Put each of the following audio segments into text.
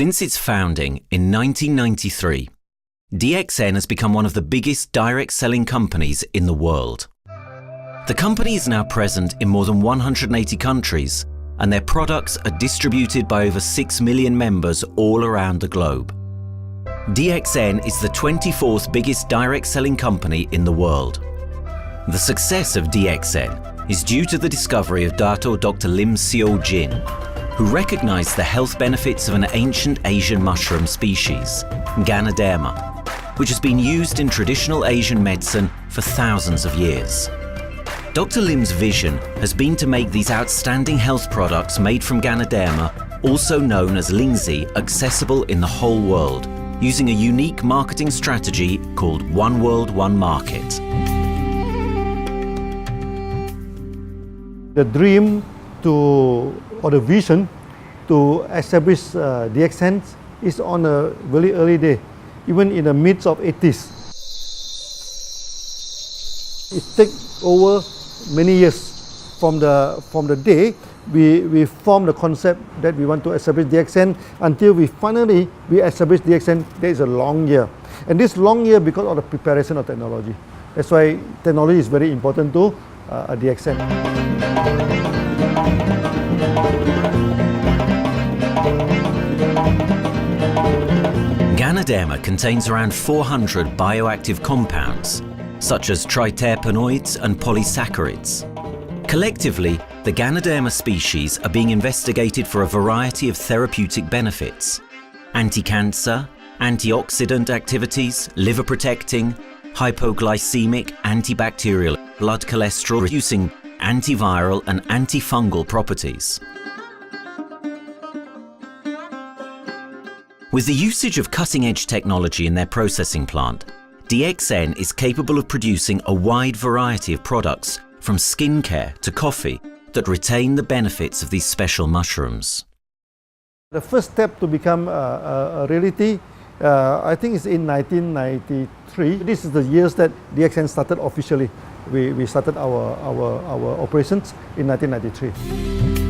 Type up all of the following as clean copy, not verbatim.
Since its founding in 1993, DXN has become one of the biggest direct selling companies in the world. The company is now present in more than 180 countries, and their products are distributed by over 6 million members all around the globe. DXN is the 24th biggest direct selling company in the world. The success of DXN is due to the discovery of Dato Dr. Lim Seo Jin, who recognized the health benefits of an ancient Asian mushroom species, Ganoderma, which has been used in traditional Asian medicine for thousands of years. Dr. Lim's vision has been to make these outstanding health products made from Ganoderma, also known as Lingzi, accessible in the whole world, using a unique marketing strategy called One World, One Market. The dream or the vision to establish DXN is on a very early day, even in the midst of 80s. It takes over many years from the day we formed the concept that we want to establish DXN until we finally establish DXN. There is a long year, and this long year because of the preparation of technology. That's why technology is very important to DXN. Ganoderma contains around 400 bioactive compounds, such as triterpenoids and polysaccharids. Collectively, the Ganoderma species are being investigated for a variety of therapeutic benefits: anti-cancer, antioxidant activities, liver protecting, hypoglycemic, antibacterial, blood cholesterol reducing, antiviral and antifungal properties. With the usage of cutting-edge technology in their processing plant, DXN is capable of producing a wide variety of products, from skincare to coffee, that retain the benefits of these special mushrooms. The first step to become a reality, I think, is in 1993. This is the years that DXN started officially. We started our operations in 1993.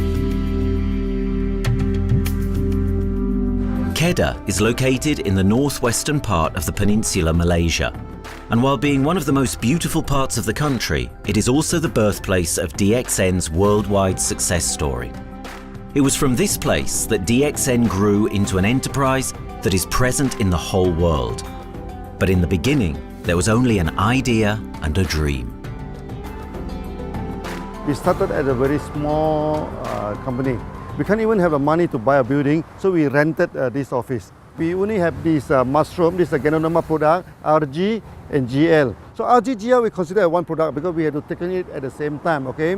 Kedah is located in the northwestern part of the peninsula Malaysia, and while being one of the most beautiful parts of the country, it is also the birthplace of DXN's worldwide success story. It was from this place that DXN grew into an enterprise that is present in the whole world. But in the beginning, there was only an idea and a dream. We started at a very small company. We can't even have the money to buy a building, so we rented this office. We only have this mushroom, this Ganoderma product, RG and GL. So RG, GL we consider one product because we had to take it at the same time, okay?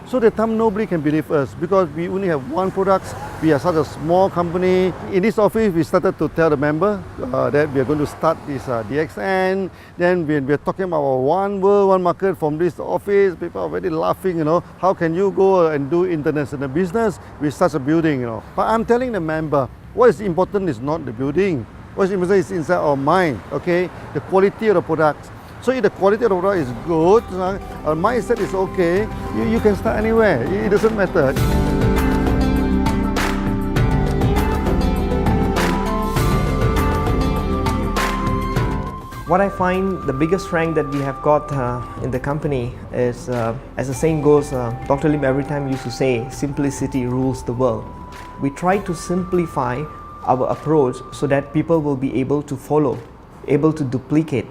So at the time nobody can believe us because we only have one product. We are such a small company. In this office we started to tell the member that we are going to start this DXN. Then we are talking about one world, one market from this office. People are very laughing, you know, how can you go and do international business with such a building, you know? But I'm telling the member, what is important is not the building. What is important is inside our mind, okay? The quality of the product. So if the quality of the product is good, our mindset is okay, you can start anywhere. It doesn't matter. What I find the biggest strength that we have got in the company is, as the saying goes, Dr. Lim every time used to say, simplicity rules the world. We try to simplify our approach so that people will be able to follow, able to duplicate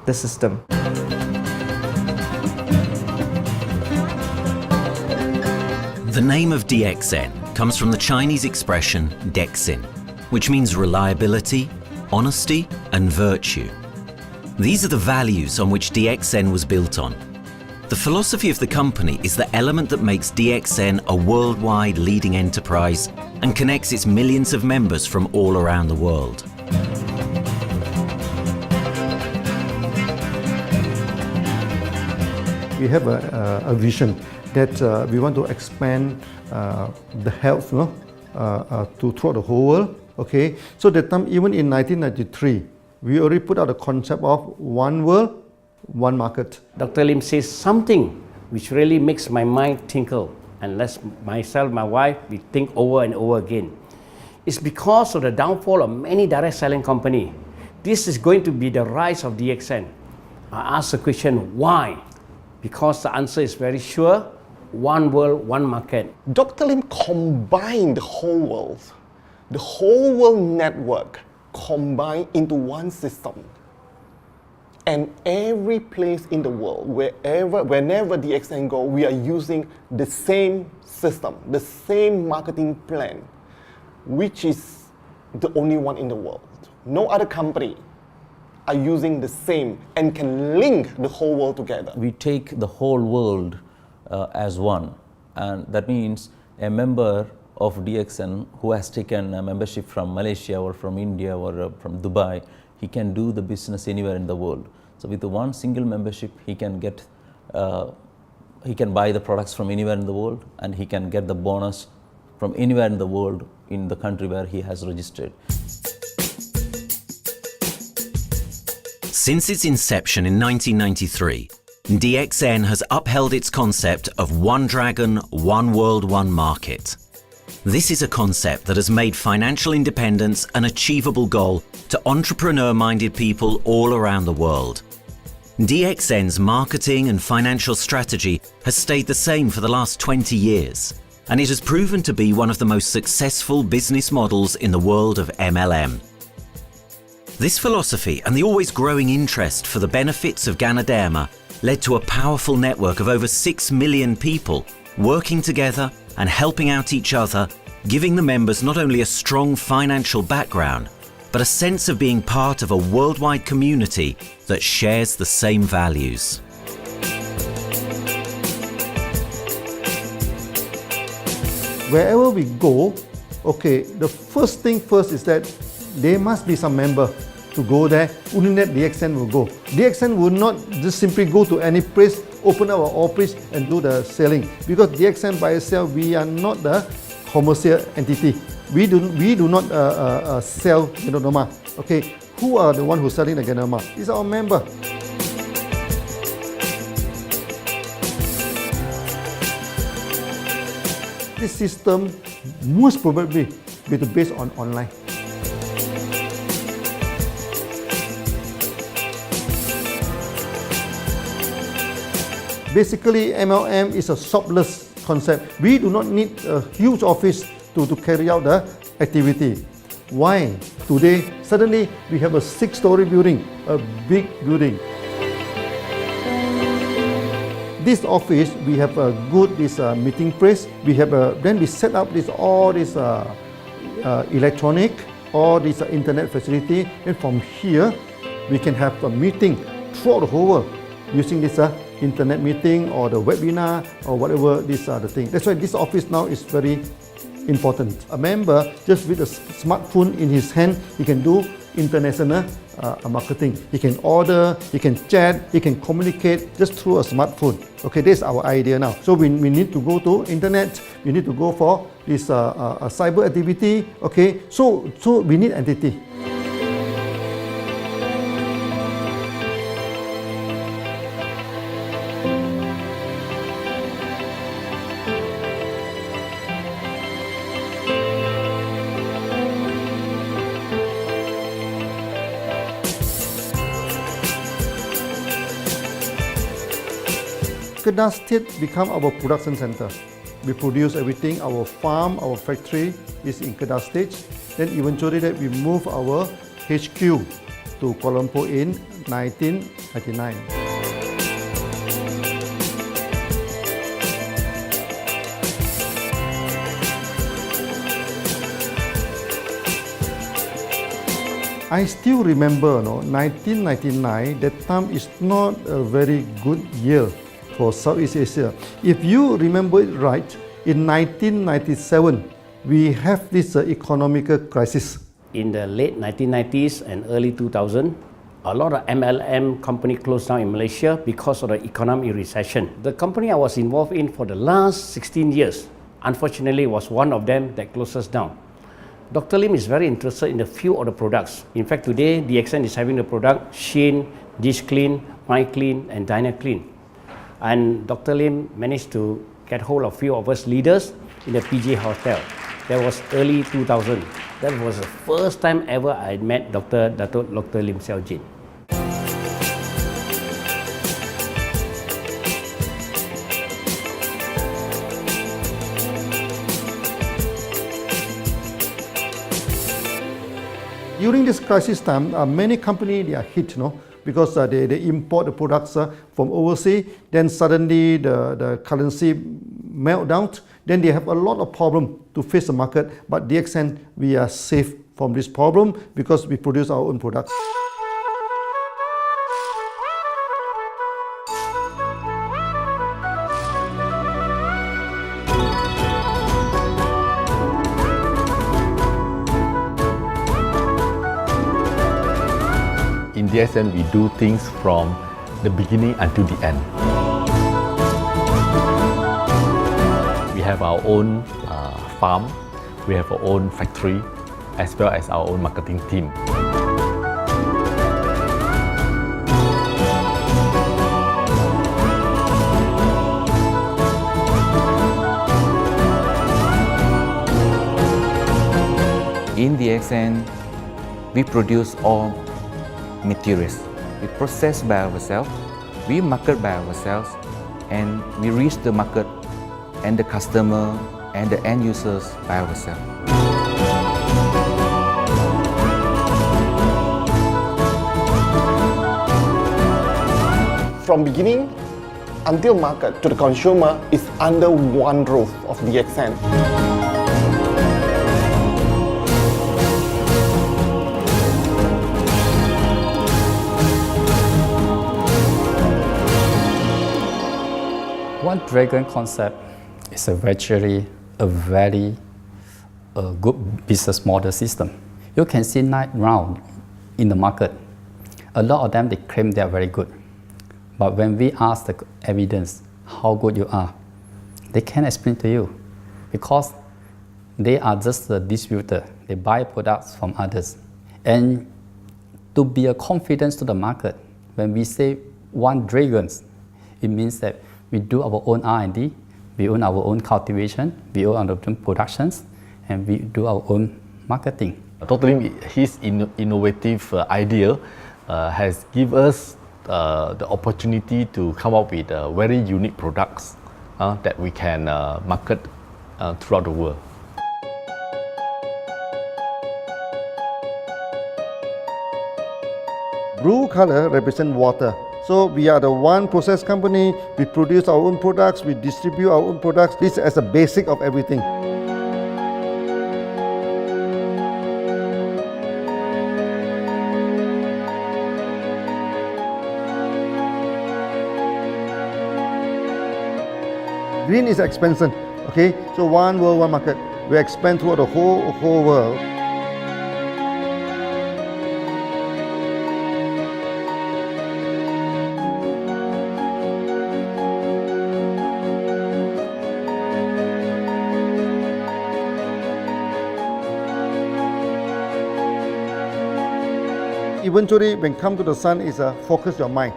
the system. The name of DXN comes from the Chinese expression DXN, which means reliability, honesty, and virtue. These are the values on which DXN was built on. The philosophy of the company is the element that makes DXN a worldwide leading enterprise and connects its millions of members from all around the world. We have a vision that we want to expand the health to throughout the whole world. Okay, so that time, even in 1993, we already put out the concept of one world, one market. Dr. Lim says something which really makes my mind tinkle and lets myself, my wife, we think over and over again. It's because of the downfall of many direct selling companies. This is going to be the rise of DXN. I ask the question, why? Because the answer is very sure, one world, one market. Dr. Lim combined the whole world network combined into one system. And every place in the world, whenever DXN go, we are using the same system, the same marketing plan, which is the only one in the world. No other company are using the same and can link the whole world together. We take the whole world as one, and that means a member of DXN who has taken a membership from Malaysia or from India or from Dubai, he can do the business anywhere in the world. So with the one single membership, he can get, he can buy the products from anywhere in the world, and he can get the bonus from anywhere in the world in the country where he has registered. Since its inception in 1993, DXN has upheld its concept of one dragon, one world, one market. This is a concept that has made financial independence an achievable goal to entrepreneur-minded people all around the world. DXN's marketing and financial strategy has stayed the same for the last 20 years, and it has proven to be one of the most successful business models in the world of MLM. This philosophy and the always growing interest for the benefits of Ganoderma led to a powerful network of over 6 million people working together and helping out each other, giving the members not only a strong financial background, but a sense of being part of a worldwide community that shares the same values. Wherever we go, okay, the first thing first is that there must be some member to go there. Only that DXN will go. DXN will not just simply go to any place, open our office and do the selling. Because DXN by itself, we are not the commercial entity. We do not sell Ganoderma. Okay, who are the one who's selling the Ganoderma? It's our member. This system most probably will be based on online. Basically, MLM is a shopless concept. We do not need a huge office to carry out the activity. Why? Today, suddenly we have a 6-story building, a big building. This office, we have a good meeting place. We have then we set up all this electronic, all this internet facility, and from here we can have a meeting throughout the whole world using this internet meeting or the webinar or whatever these are the things. That's why this office now is very important. A member, just with a smartphone in his hand, he can do international marketing. He can order, he can chat, he can communicate just through a smartphone. Okay, that's our idea now. So we need to go to internet, we need to go for this cyber activity. Okay, so we need entity. Kedah State become our production center. We produce everything. Our farm, our factory is in Kedah State. Then eventually that we move our HQ to Kuala Lumpur in 1999. I still remember, 1999, that time is not a very good year for Southeast Asia. If you remember it right, in 1997, we have this economical crisis. In the late 1990s and early 2000, a lot of MLM companies closed down in Malaysia because of the economic recession. The company I was involved in for the last 16 years, unfortunately, was one of them that closes down. Dr. Lim is very interested in a few of the products. In fact, today, DXN is having the product Sheen, Dish Clean, My Clean, and Diner Clean. And Dr. Lim managed to get hold of a few of us leaders in the PJ Hotel. That was early 2000. That was the first time ever I met Dr. Lim Xiaojin. During this crisis time, many companies they are hit, because they import the products from overseas. Then suddenly the currency melt down. Then they have a lot of problem to face the market. But DXN, we are safe from this problem because we produce our own products. In DXN, we do things from the beginning until the end. We have our own farm, we have our own factory, as well as our own marketing team. In DXN, we produce all materials. We process by ourselves, we market by ourselves, and we reach the market and the customer and the end users by ourselves. From beginning until market to the consumer is under one roof of DXN. One dragon concept is actually a very good business model system. You can see right now in the market, a lot of them they claim they are very good. But when we ask the evidence how good you are, they can't explain to you because they are just a distributor. They buy products from others. And to be a confidence to the market, when we say one dragon, it means that we do our own R&D, we own our own cultivation, we own our own productions, and we do our own marketing. Totally, his innovative idea has given us the opportunity to come up with very unique products that we can market throughout the world. Blue color represents water. So we are the one process company, we produce our own products, we distribute our own products. This is as a basic of everything. Green is expansion, okay? So one world, one market. We expand throughout the whole world. Eventually, when come to the sun, is focus your mind.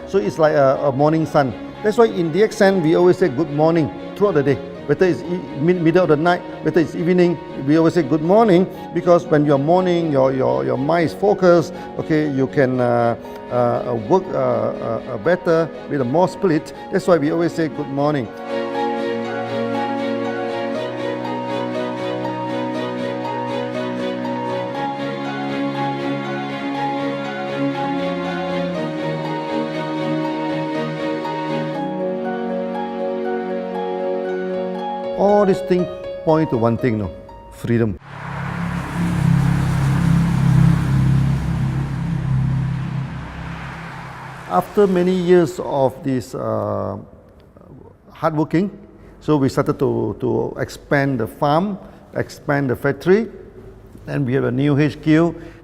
So it's like a morning sun. That's why in DXN, we always say good morning throughout the day. Whether it's middle of the night, whether it's evening, we always say good morning because when you're morning, your mind is focused. Okay, you can work better with a more spirit. That's why we always say good morning. All these things point to one thing, freedom. After many years of this hard working, so we started to expand the farm, expand the factory, and we have a new HQ.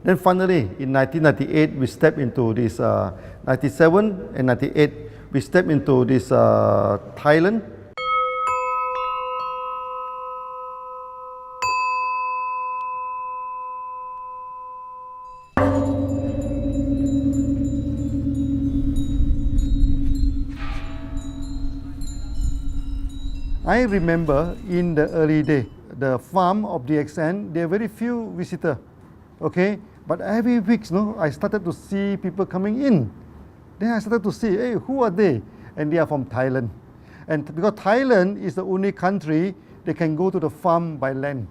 Then finally, in 1998, we stepped into this, 97 and 98, we stepped into this Thailand. I remember in the early day, the farm of DXN, there are very few visitors, okay? But every week, no, I started to see people coming in. Then I started to see, hey, who are they? And they are from Thailand. And because Thailand is the only country they can go to the farm by land.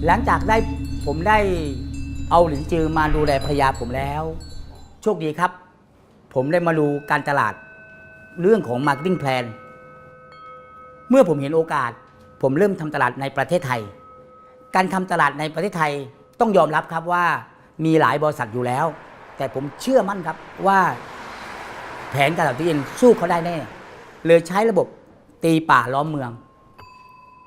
หลังจากผมได้เอาหลินจือมาดูแลภรรยาผมแล้วโชคดีครับผมได้มาดูการตลาดเรื่องของ Marketing Plan เมื่อผมเห็นโอกาสผมเริ่มทำตลาดในประเทศไทยการทำตลาดในประเทศไทยต้องยอมรับครับว่ามีหลายบริษัทอยู่แล้วแต่ผมเชื่อมั่นครับว่าแผนการตลาดที่ดินสู้เขาได้แน่เลยใช้ระบบตีป่าล้อมเมือง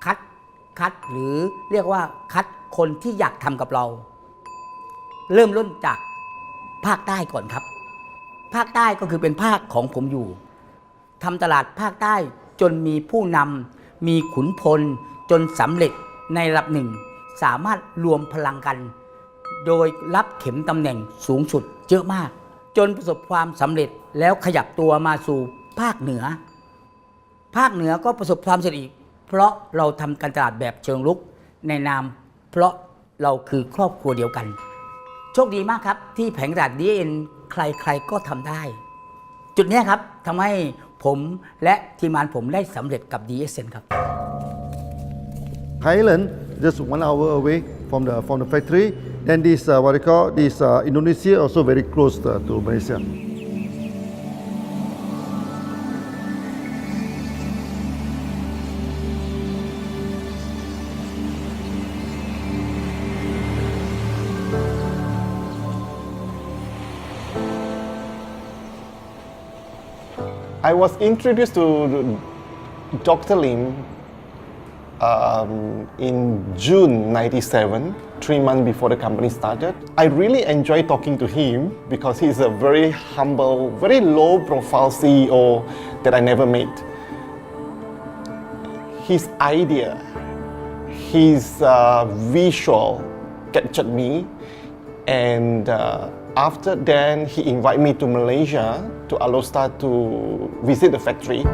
คัดหรือเรียกว่าคัดคนที่อยากทำกับเราเริ่มต้นจากภาคใต้ก่อนครับภาคใต้ก็คือเป็นภาคของผมอยู่ทำตลาดภาคใต้จนมีผู้นำมีขุนพลจนสำเร็จในระดับหนึ่งสามารถรวมพลังกันโดยรับเข็มตำแหน่งสูงสุดเยอะมากจนประสบความสำเร็จแล้วขยับตัวมาสู่ภาคเหนือก็ประสบความสำเร็จอีกเพราะเราทำการตลาดแบบเชิงรุกในนามเพราะเราคือครอบครัวเดียวกันโชคดีมากครับที่แผงตลาด DXN ใครๆก็ทำได้จุดนี้ครับทำให้ผมและทีมงานผมได้สำเร็จกับ DXN ครับ Thailand just 1 hour away from the factory. Then this what they call this Indonesia also very close to Malaysia. I was introduced to Dr. Lim in June '97, 3 months before the company started. I really enjoy talking to him because he's a very humble, very low-profile CEO that I never met. His idea, his visual captured me, and after then he invited me to Malaysia to allow start to visit the factory.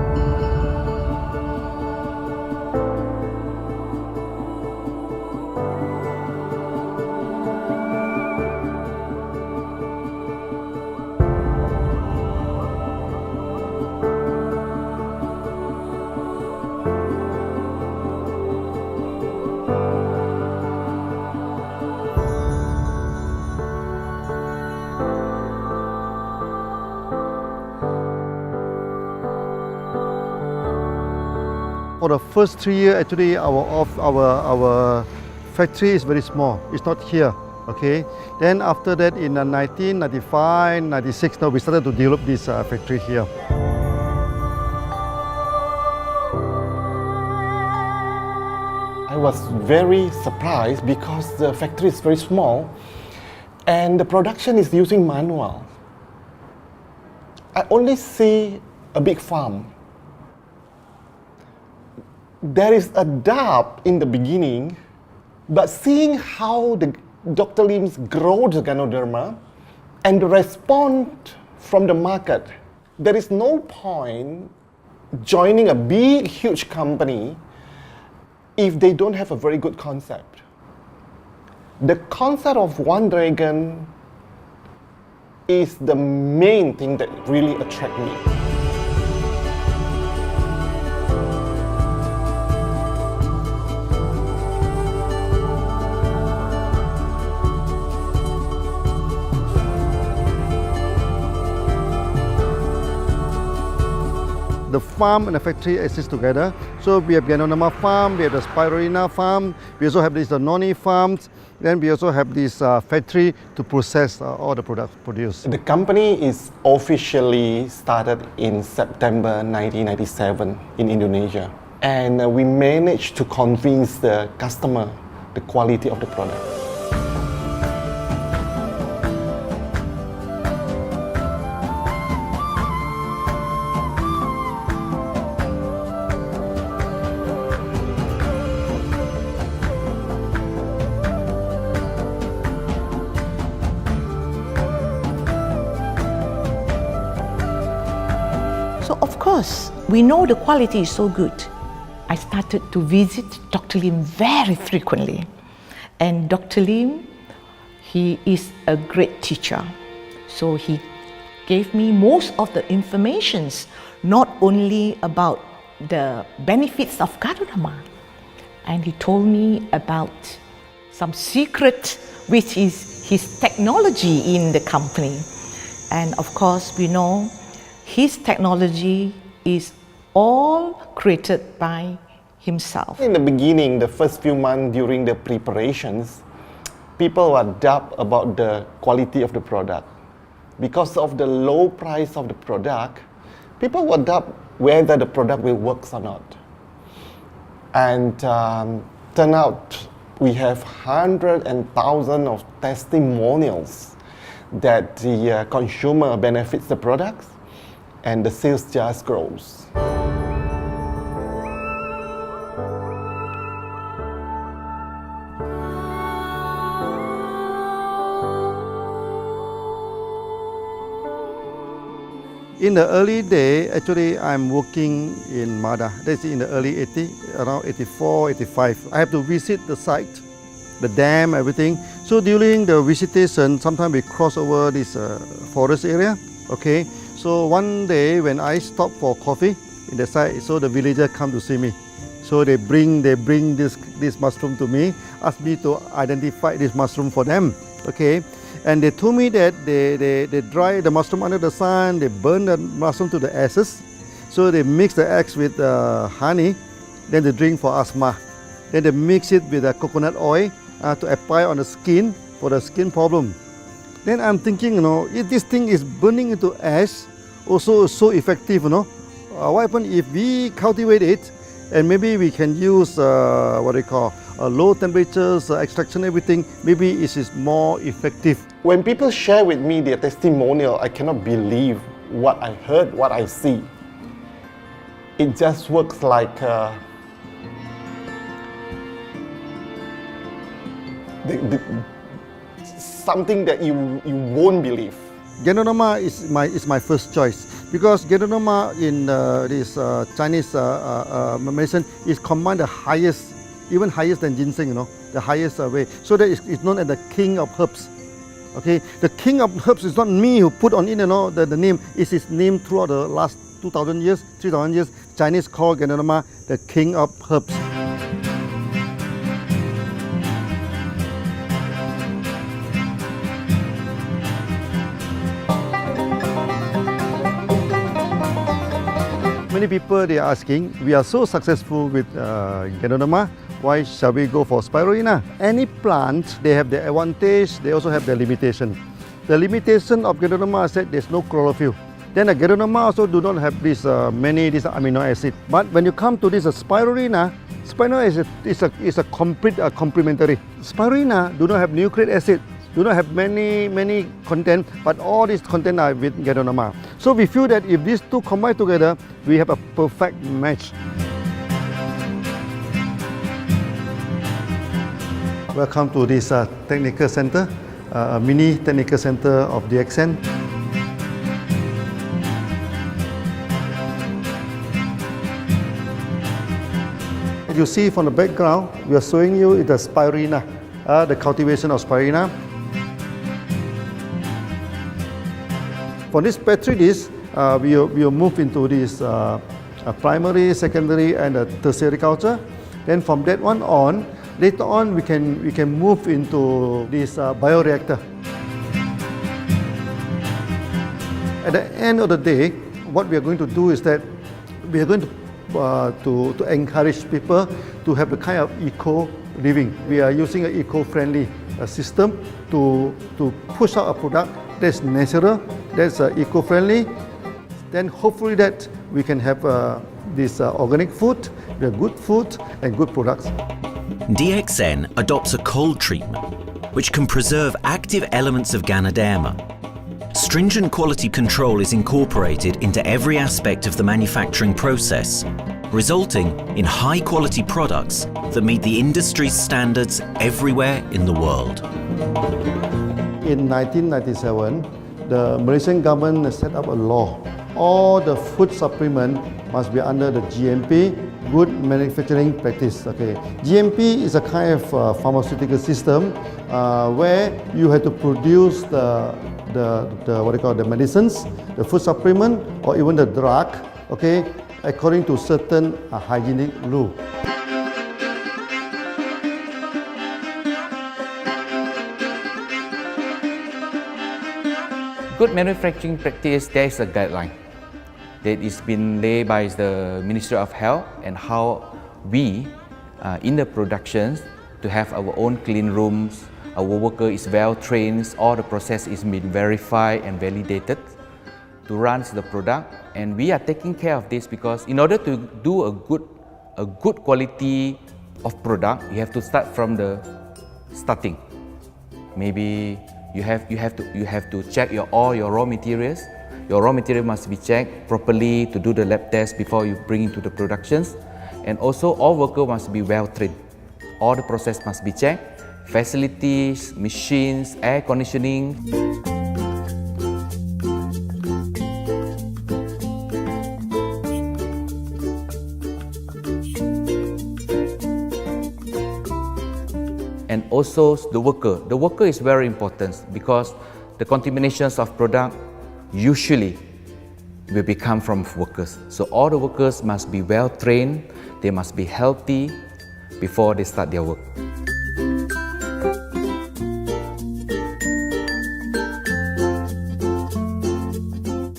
For the first 3 years, actually, our factory is very small. It's not here, okay. Then after that, in 1995, 96, now we started to develop this factory here. I was very surprised because the factory is very small and the production is using manual. I only see a big farm. There is a doubt in the beginning, but seeing how Dr. Lim's grow the Ganoderma and the response from the market, there is no point joining a big, huge company if they don't have a very good concept. The concept of One Dragon is the main thing that really attracts me. The farm and the factory exist together. So we have Ganoderma farm, we have the Spirulina farm, we also have this noni farms, then we also have this factory to process all the products produced. The company is officially started in September 1997 in Indonesia. And we managed to convince the customer the quality of the product. because we know the quality is so good, I started to visit Dr. Lim very frequently. And Dr. Lim, he is a great teacher. So he gave me most of the informations, not only about the benefits of Gadonama, and he told me about some secret, which is his technology in the company. And of course, we know his technology is all created by himself. In the beginning, the first few months during the preparations, people were doubt about the quality of the product. Because of the low price of the product, people were doubt whether the product will work or not. And turn out we have hundreds and thousands of testimonials that the consumer benefits the products and the sales just grows. In the early day, actually, I'm working in Mada. That's in the early 80s, around 84, 85. I have to visit the site, the dam, everything. So during the visitation, sometimes we cross over this forest area. Okay. So one day when I stop for coffee in the site, so the villagers come to see me. So they bring this mushroom to me, ask me to identify this mushroom for them. Okay. And they told me that they dry the mushroom under the sun, they burn the mushroom to the ashes. So they mix the eggs with honey, then they drink for asthma. Then they mix it with coconut oil to apply on the skin for the skin problem. Then I'm thinking, if this thing is burning into ash, also so effective, what happens if we cultivate it and maybe we can use low temperatures, extraction, everything, maybe it is more effective. When people share with me their testimonial, I cannot believe what I heard, what I see. It just works like something that you won't believe. Gadonama is my first choice because Gadonama in this Chinese medicine is combined the highest, even higher than ginseng, the highest way. So that it's known as the king of herbs. Okay, the king of herbs is not me who put on it, the name. It's his name throughout the last 2,000 years, 3,000 years. Chinese call Gadonama the king of herbs. Many people they are asking, we are so successful with Gadonama, why shall we go for spirulina? Any plant, they have their advantage, they also have their limitation. The limitation of Gadonama is that there's no chlorophyll. Then the Gadonama also do not have this many amino acid. But when you come to this spirulina, spirulina is a complete complementary. Spirulina do not have nucleic acid, do not have many content, but all these content are with Gadonama. So we feel that if these two combine together, we have a perfect match. Welcome to this technical center, a mini technical center of DXN. You see from the background, we are showing you the spirulina, the cultivation of spirulina. For this petri dish, we will move into this primary, secondary, and tertiary culture. Then from that one on, later on we can move into this bioreactor. At the end of the day, what we are going to do is that we are going to encourage people to have the kind of eco living. We are using an eco-friendly system to push out a product that's natural, that's eco-friendly. Then hopefully that we can have this organic food, good food and good products. DXN adopts a cold treatment which can preserve active elements of Ganoderma. Stringent quality control is incorporated into every aspect of the manufacturing process, resulting in high-quality products that meet the industry's standards everywhere in the world. In 1997, the Malaysian government set up a law all the food supplement must be under the GMP, good manufacturing practice. Okay, GMP is a kind of pharmaceutical system where you have to produce the what they call the medicines, the food supplement, or even the drug. Okay, according to certain hygienic rule. Good manufacturing practice, there is a guideline that is been laid by the Ministry of Health and how we in the productions to have our own clean rooms, our worker is well trained, all the process is been verified and validated to run the product, and we are taking care of this because in order to do a good quality of product, you have to start from the starting. Maybe you have to check all your raw materials. Your raw material must be checked properly to do the lab test before you bring into the productions. And also all workers must be well trained. All the process must be checked. Facilities, machines, air conditioning. And also the worker. The worker is very important because the contaminations of product usually will become from workers. So all the workers must be well trained, they must be healthy before they start their work.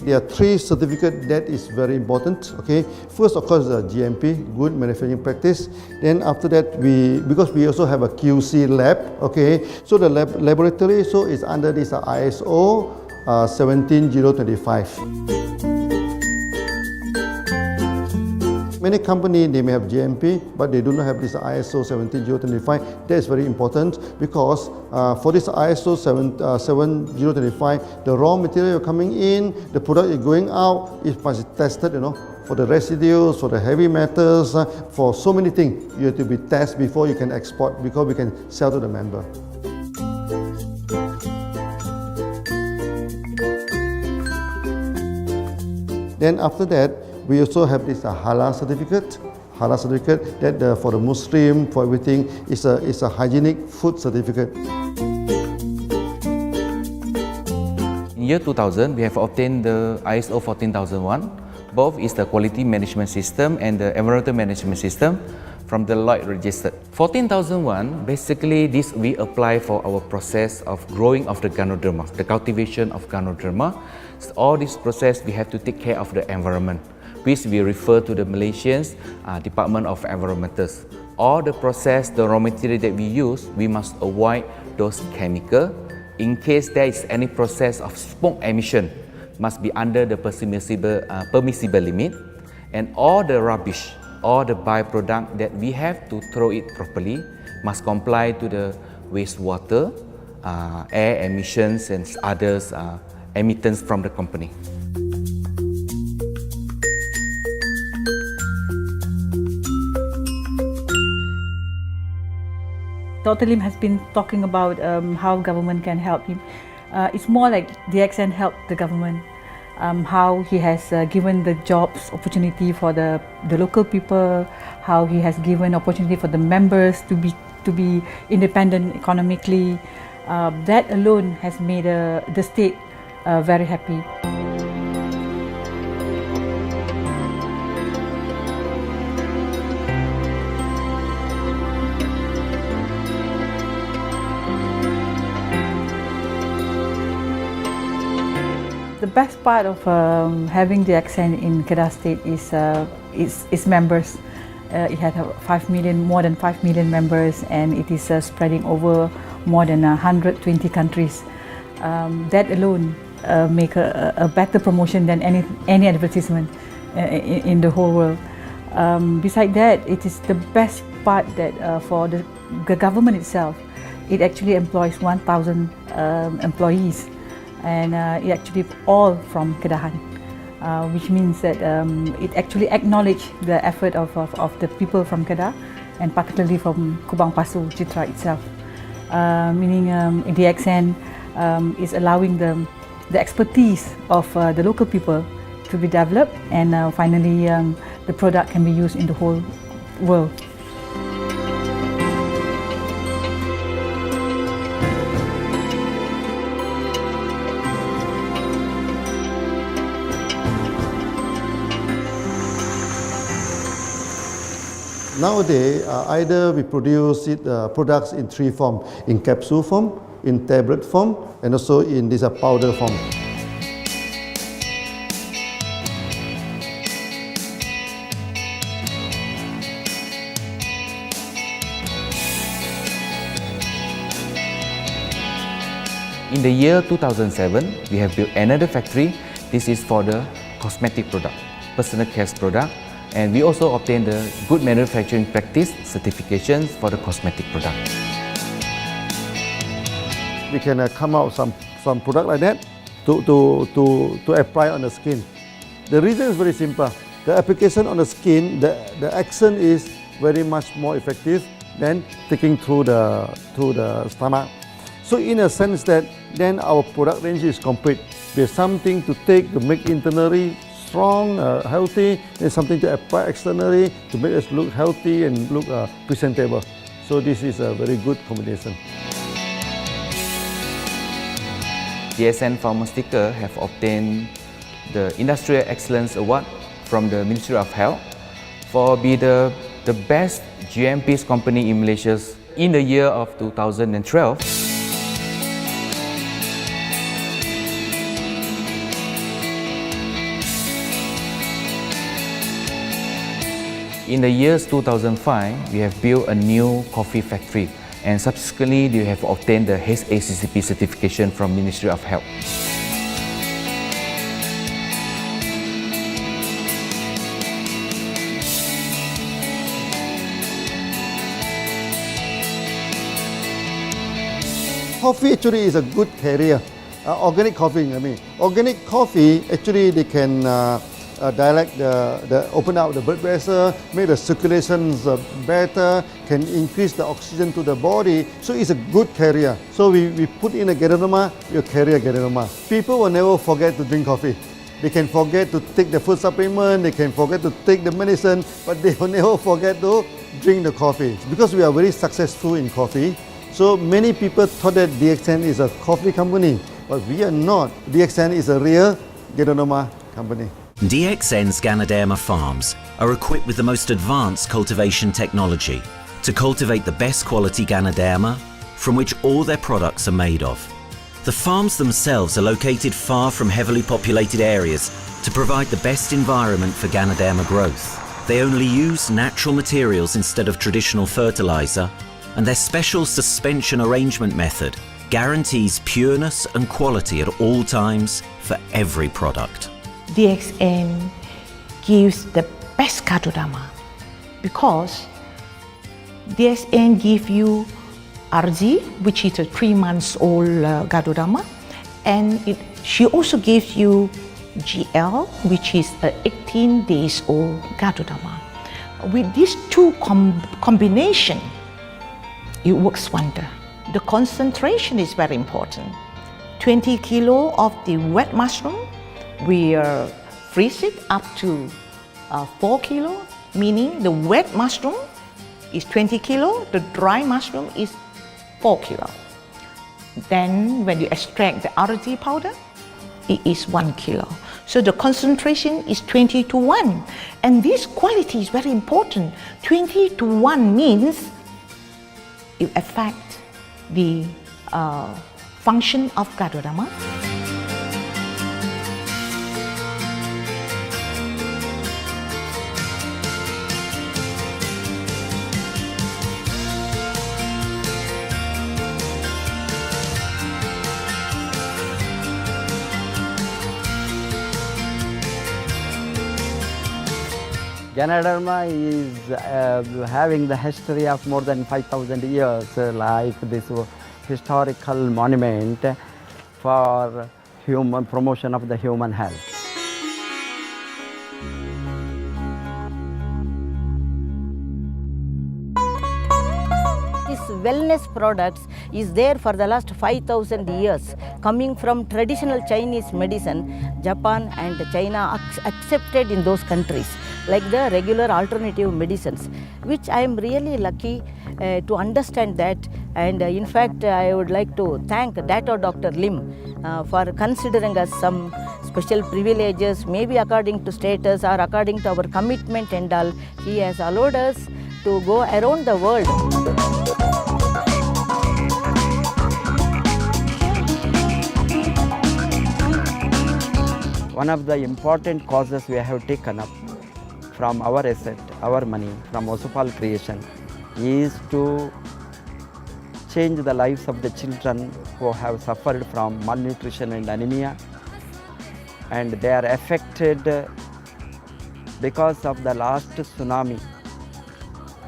There are three certificates that is very important. Okay, first of course the GMP, good manufacturing practice. Then after that because we also have a QC lab. Okay, so the laboratory so is under this ISO 17025. Many companies they may have GMP, but they do not have this ISO 17025. That is very important because for this ISO 7025, the raw material coming in, the product is going out, it must be tested, for the residues, for the heavy metals, for so many things. You have to be tested before you can export, because we can sell to the member. Then after that, we also have this halal certificate. Halal certificate that for the Muslim, for everything, is a hygienic food certificate. In year 2000, we have obtained the ISO 14001. Both is the quality management system and the environmental management system from the Lloyd registered. 14001, basically this we apply for our process of growing of the Ganoderma, the cultivation of Ganoderma. So all this process we have to take care of the environment, which we refer to the Malaysians Department of Environmentals. All the process, the raw material that we use, we must avoid those chemicals. In case there is any process of smoke emission, must be under the permissible limit. And all the rubbish, all the byproduct that we have to throw it properly, must comply to the wastewater, air emissions and others emittents from the company. Dr. Lim has been talking about how government can help him. It's more like DXN helped the government, how he has given the jobs opportunity for the local people, how he has given opportunity for the members to be independent economically. That alone has made the state very happy. The best part of having DXN in Kedah State is its members. It had more than 5 million members, and it is spreading over more than 120 countries. That alone make a better promotion than any advertisement in the whole world. Besides that, it is the best part that for the government itself, it actually employs 1,000 employees. And it actually all from Kedahan, which means that it actually acknowledges the effort of the people from Kedah, and particularly from Kubang Pasu, Citra itself. Meaning DXN is allowing the expertise of the local people to be developed, and finally the product can be used in the whole world. Nowadays, either we produce products in three forms: in capsule form, in tablet form, and also in this powder form. In the year 2007, we have built another factory. This is for the cosmetic product, personal care product, and we also obtained the Good Manufacturing Practice certifications for the cosmetic product. We can come out some product like that to apply on the skin. The reason is very simple. The application on the skin, the action is very much more effective than taking through the stomach. So in a sense that then our product range is complete. There's something to take to make internally strong, healthy, and something to apply externally to make us look healthy and look presentable. So this is a very good combination. DXN Pharma Sticker have obtained the Industrial Excellence Award from the Ministry of Health for be the best GMP company in Malaysia in the year of 2012. In the years 2005, we have built a new coffee factory, and subsequently we have obtained the HACCP certification from Ministry of Health. Coffee actually is a good carrier. Organic coffee, I mean. Organic coffee, actually they can dilate open up the blood vessel, make the circulations better, can increase the oxygen to the body. So it's a good carrier. So we put in a Ganoderma, you carry a Ganoderma. People will never forget to drink coffee. They can forget to take the food supplement, they can forget to take the medicine, but they will never forget to drink the coffee. Because we are very successful in coffee, so many people thought that DXN is a coffee company, but we are not. DXN is a real Ganoderma company. DXN's Ganoderma farms are equipped with the most advanced cultivation technology to cultivate the best quality Ganoderma from which all their products are made of. The farms themselves are located far from heavily populated areas to provide the best environment for Ganoderma growth. They only use natural materials instead of traditional fertilizer, and their special suspension arrangement method guarantees pureness and quality at all times for every product. DXN gives the best Ganoderma because DXN gives you RZ, which is a 3 months old Ganoderma, and she also gives you GL, which is a 18 days old Ganoderma. With these two combination, it works wonder. The concentration is very important. 20 kilo of the wet mushroom, we freeze it up to 4 kilo, meaning the wet mushroom is 20 kilo, the dry mushroom is 4 kilo. Then when you extract the RZ powder, it is 1 kilo. So the concentration is 20:1. And this quality is very important. 20:1 means it affects the function of Ganoderma. Ganoderma is having the history of more than 5,000 years, like this historical monument for human promotion of the human health. This wellness products is there for the last 5,000 years, coming from traditional Chinese medicine. Japan and China accepted in those countries, like the regular alternative medicines, which I am really lucky to understand that. And in fact, I would like to thank Dr. Lim for considering us some special privileges, maybe according to status or according to our commitment and all. He has allowed us to go around the world. One of the important causes we have taken up from our asset, our money, from Osopal creation, is to change the lives of the children who have suffered from malnutrition and anemia, and they are affected because of the last tsunami,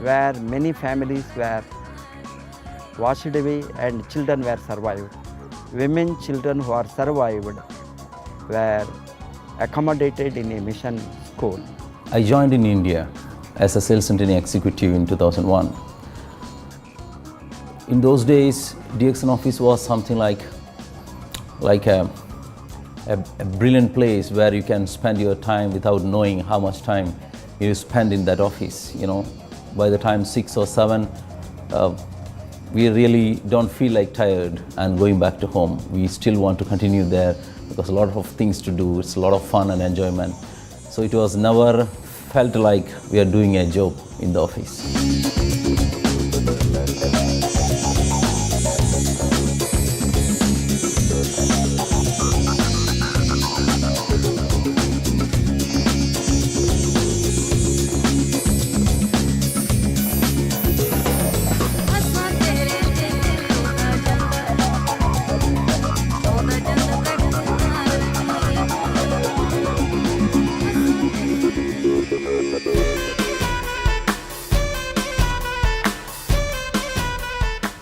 where many families were washed away and children were survived. Women, children who are survived were accommodated in a mission school. I joined in India as a sales and training executive in 2001. In those days, DXN office was something like a brilliant place where you can spend your time without knowing how much time you spend in that office. You know, by the time 6 or 7, we really don't feel like tired and going back to home. We still want to continue there because a lot of things to do. It's a lot of fun and enjoyment. So it was never felt like we are doing a job in the office.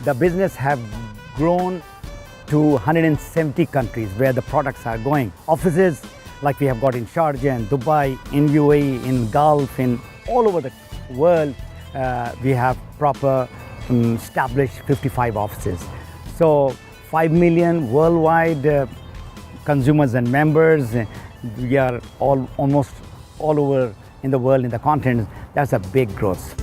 The business have grown to 170 countries where the products are going. Offices like we have got in Sharjah and Dubai, in UAE, in Gulf, in all over the world, we have proper established 55 offices. So 5 million worldwide consumers and members. We are almost all over in the world, in the continent. That's a big growth.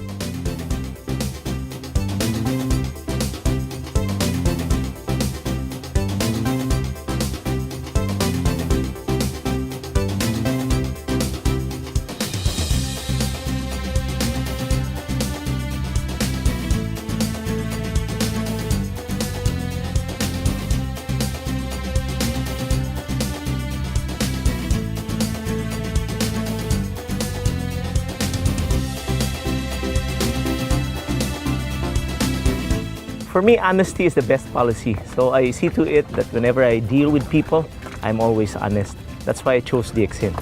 For me, honesty is the best policy. So I see to it that whenever I deal with people, I'm always honest. That's why I chose DXN.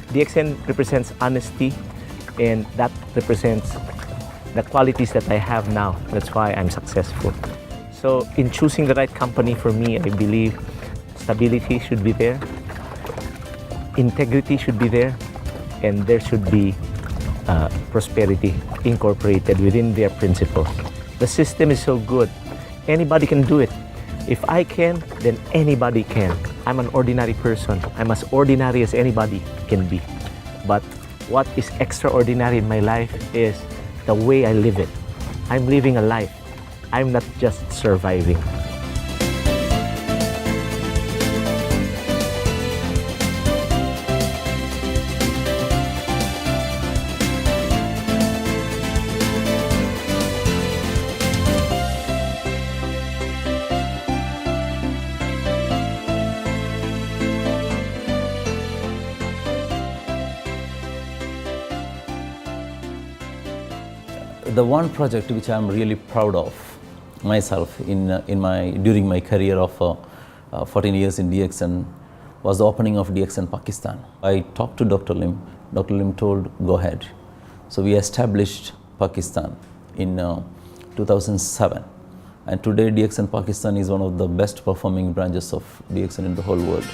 DXN represents honesty, and that represents the qualities that I have now. That's why I'm successful. So in choosing the right company for me, I believe stability should be there, integrity should be there, and there should be prosperity incorporated within their principle. The system is so good. Anybody can do it. If I can, then anybody can. I'm an ordinary person. I'm as ordinary as anybody can be. But what is extraordinary in my life is the way I live it. I'm living a life. I'm not just surviving. The one project which I'm really proud of myself during my career of 14 years in DXN was the opening of DXN Pakistan. I talked to Dr. Lim. Dr. Lim told, go ahead. So we established Pakistan in 2007. And today DXN Pakistan is one of the best performing branches of DXN in the whole world.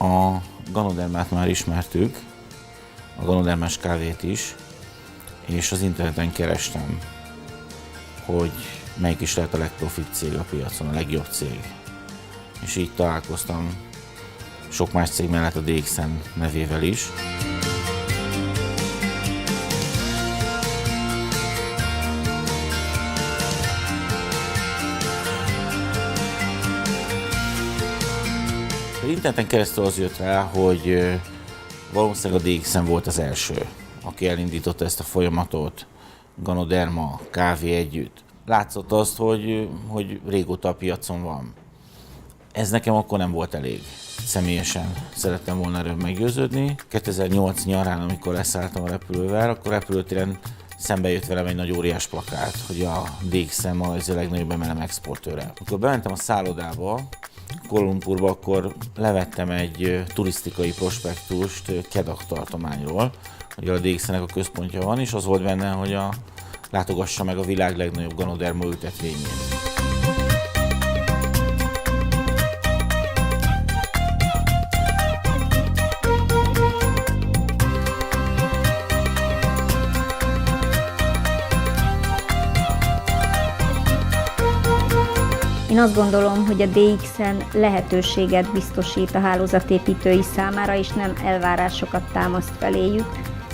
A Ganodermát már ismertük, a Ganodermás kávét is, és az interneten kerestem, hogy melyik is lehet a legprofit cég a piacon, a legjobb cég. És így találkoztam sok más cég mellett a DXN nevével is. Interneten keresztül az jött rá, hogy valószínűleg a DXN volt az első, aki elindította ezt a folyamatot, Ganoderma, kávé együtt. Látszott azt, hogy régóta a piacon van. Ez nekem akkor nem volt elég. Személyesen szerettem volna erről meggyőződni. 2008 nyarán, amikor leszálltam a repülővel, akkor repülőtéren szembe jött velem egy nagy óriás plakát, hogy a DXN Malajzia legnagyobb MLM exportőre. Amikor bementem a szállodába, Kuala Lumpurba, akkor levettem egy turisztikai prospektust Kedah tartományról, hogy a DXN-nek a központja van, és az volt benne, hogy látogassa meg a világ legnagyobb Ganoderma ültetvényét. Én azt gondolom, hogy a DXN lehetőséget biztosít a hálózatépítői számára, és nem elvárásokat támaszt feléjük.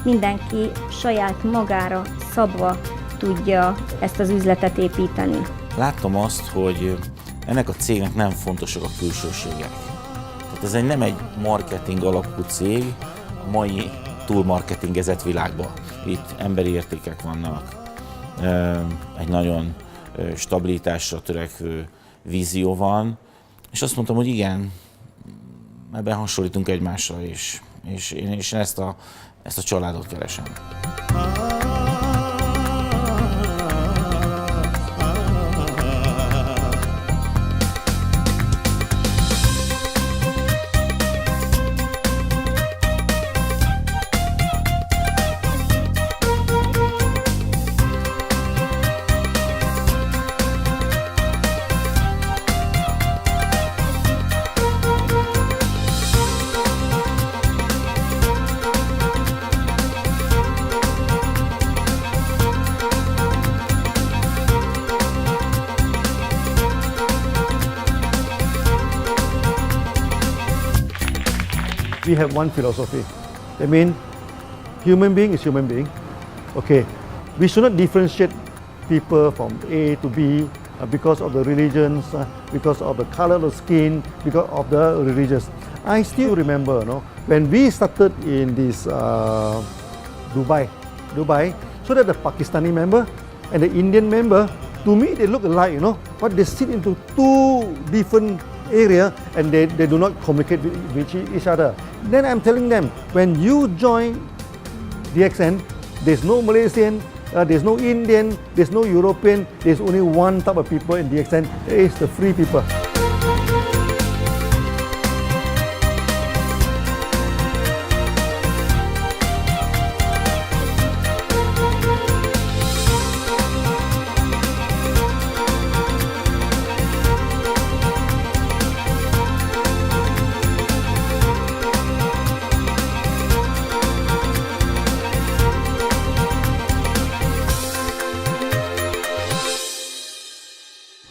Mindenki saját magára szabva tudja ezt az üzletet építeni. Láttam azt, hogy ennek a cégnek nem fontosak a külsőségek. Tehát ez nem egy marketing alapú cég a mai túlmarketingezett világban. Itt emberi értékek vannak, egy nagyon stabilitásra törekvő vízió van, és azt mondtam, hogy igen, ebben hasonlítunk egymásra, és én ezt a családot keresem. We have one philosophy. I mean, human being is human being. Okay, we should not differentiate people from A to B because of the religions, because of the color of skin, because of the religious. I still remember, when we started in this Dubai, so that the Pakistani member and the Indian member, to me they look alike, but they sit into two different area and they do not communicate with each other. Then I'm telling them, when you join DXN, there's no Malaysian, there's no Indian, there's no European, there's only one type of people in DXN, it's the free people.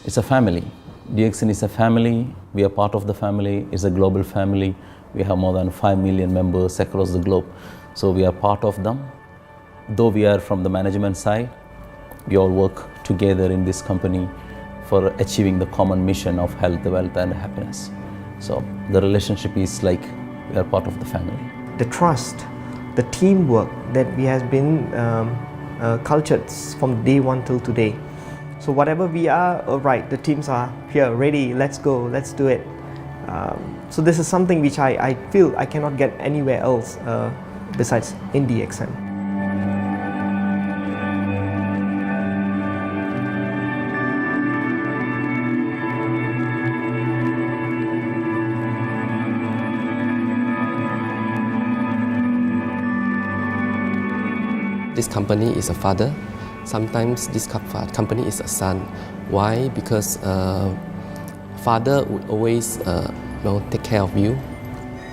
It's a family. DXN is a family. We are part of the family. It's a global family. We have more than 5 million members across the globe. So we are part of them. Though we are from the management side, we all work together in this company for achieving the common mission of health, wealth and happiness. So the relationship is like we are part of the family. The trust, the teamwork that we has been cultured from day one till today. So whatever we are, right, the teams are here, ready, let's go, let's do it. So this is something which I feel I cannot get anywhere else besides in DXN. This company is a father. Sometimes this company is a son. Why? Because father would always take care of you,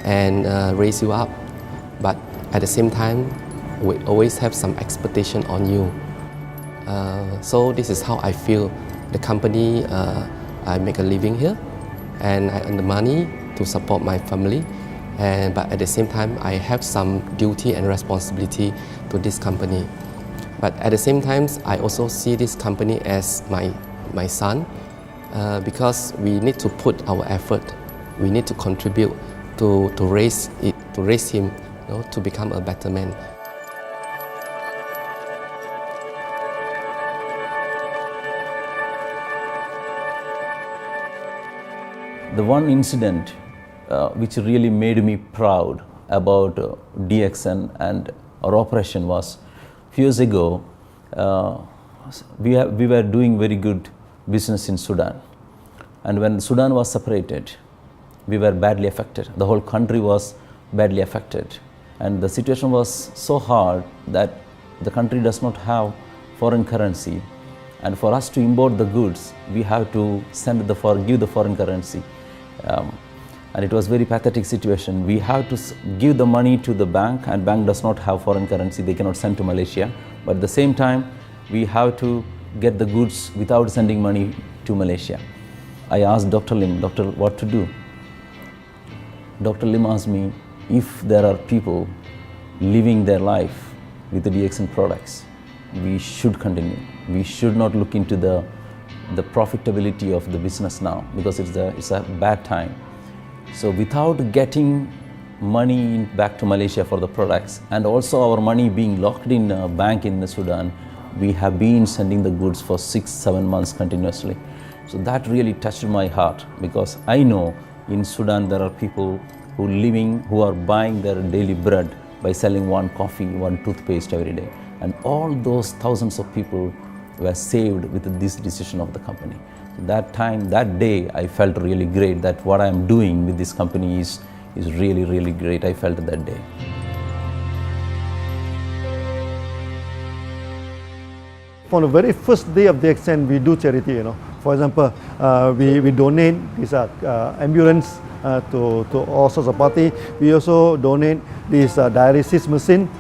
and raise you up. But at the same time, we always have some expectation on you. So this is how I feel. The company, I make a living here, and I earn the money to support my family. But at the same time, I have some duty and responsibility to this company. But at the same time, I also see this company as my son, because we need to put our effort. We need to contribute to raise him, to become a better man. The one incident which really made me proud about DXN and our operation was a few years ago. We were doing very good business in Sudan, and when Sudan was separated, we were badly affected. The whole country was badly affected, and the situation was so hard that the country does not have foreign currency, and for us to import the goods, we have to give the foreign currency. And it was very pathetic situation. We have to give the money to the bank, and bank does not have foreign currency. They cannot send to Malaysia. But at the same time, we have to get the goods without sending money to Malaysia. I asked Dr. Lim, doctor, what to do? Dr. Lim asked me, if there are people living their life with the DXN products, we should continue. We should not look into the profitability of the business now, because it's a bad time. So without getting money back to Malaysia for the products, and also our money being locked in a bank in the Sudan, we have been sending the goods for 6-7 months continuously. So that really touched my heart, because I know in Sudan there are people who are buying their daily bread by selling one coffee, one toothpaste every day. And all those thousands of people were saved with this decision of the company. That time, that day, I felt really great that what I am doing with this company is really, really great. I felt that day. From the very first day of DXN, we do charity. For example, we donate this ambulance to all sorts of party. We also donate this dialysis machine,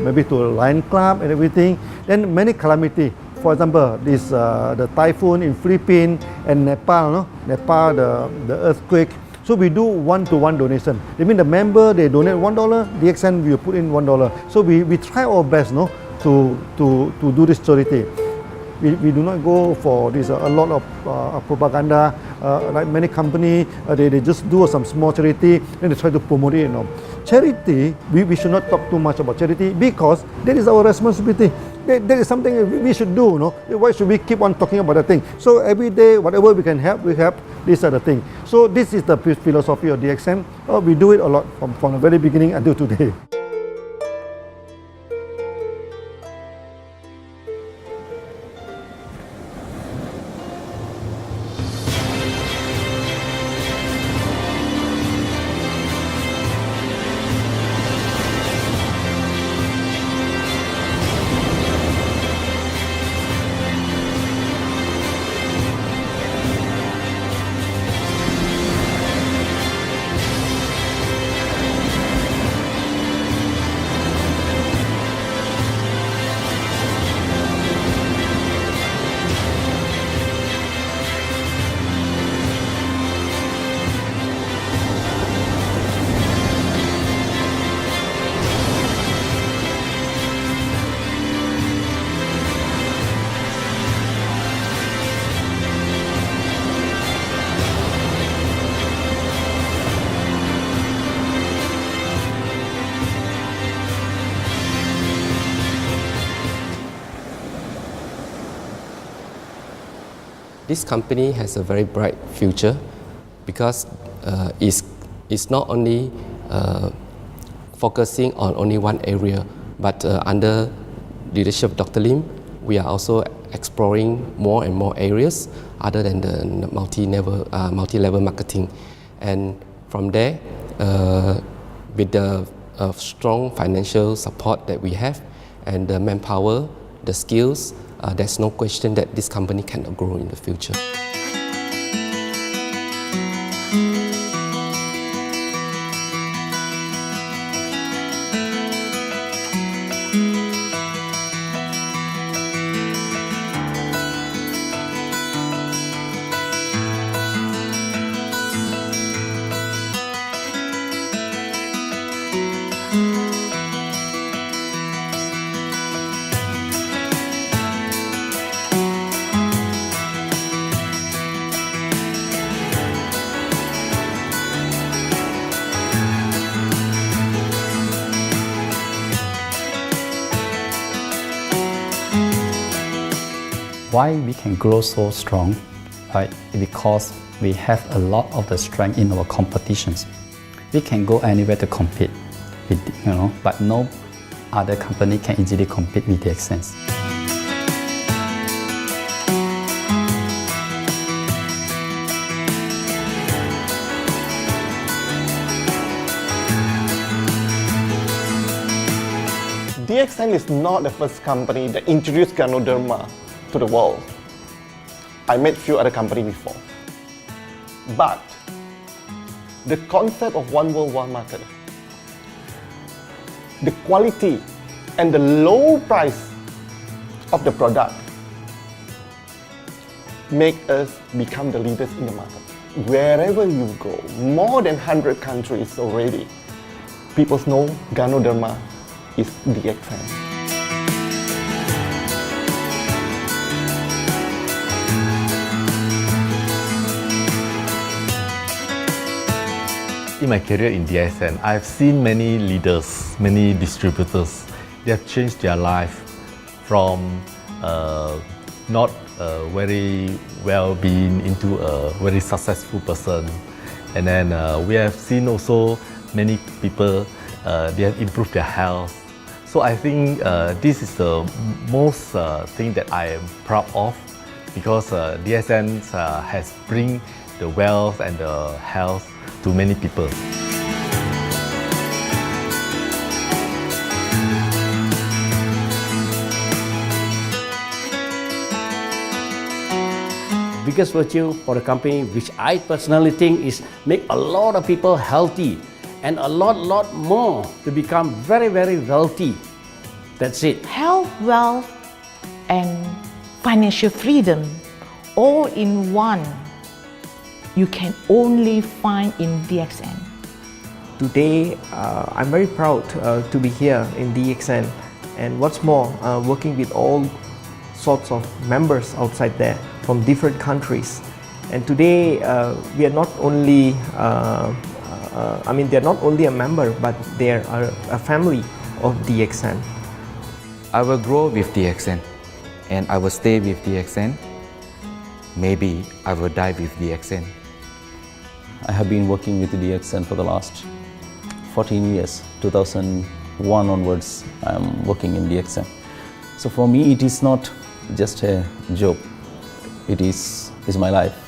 maybe to Lion Club and everything. Then many calamity. For example, the typhoon in Philippines and Nepal, the earthquake. So we do one-to-one donation. I mean, the member, they donate $1, DXN will put in $1. So we try our best, to do this charity. We do not go for this a lot of propaganda. Like many companies, they just do some small charity, then they try to promote it. Charity, we should not talk too much about charity, because that is our responsibility. That is something we should do. Why should we keep on talking about that thing? So every day, whatever we can help, we help. These are the things. So this is the philosophy of DXN. We do it a lot from the very beginning until today. This company has a very bright future, because it's not only focusing on only one area, but under leadership of Dr. Lim, we are also exploring more and more areas other than the multi-level marketing. And from there, with the strong financial support that we have and the manpower, the skills, there's no question that this company cannot grow in the future. เ Why we can grow so strong? Right? Because we have a lot of the strength in our competitions. We can go anywhere to compete, with, but no other company can easily compete with DXN. DXN is not the first company that introduced Ganoderma to the world. I met few other companies before. But the concept of one world, one market, the quality and the low price of the product make us become the leaders in the market. Wherever you go, more than 100 countries already, people know Ganoderma is DXN. In my career in DXN, I've seen many leaders, many distributors. They have changed their life from not very well-being into a very successful person. And then we have seen also many people, they have improved their health. So I think this is the most thing that I am proud of, because DXN has bring the wealth and the health to many people. Biggest virtue for the company, which I personally think is make a lot of people healthy and a lot more to become very wealthy. That's it. Health, wealth, and financial freedom all in one. You can only find in DXN. Today, I'm very proud to be here in DXN, and what's more, working with all sorts of members outside there from different countries. And today, we are not only, they're not only a member, but they are a family of DXN. I will grow with DXN, and I will stay with DXN. Maybe I will die with DXN. I have been working with DXN for the last 14 years. 2001 onwards, I am working in DXN. So for me, it is not just a job. It is my life.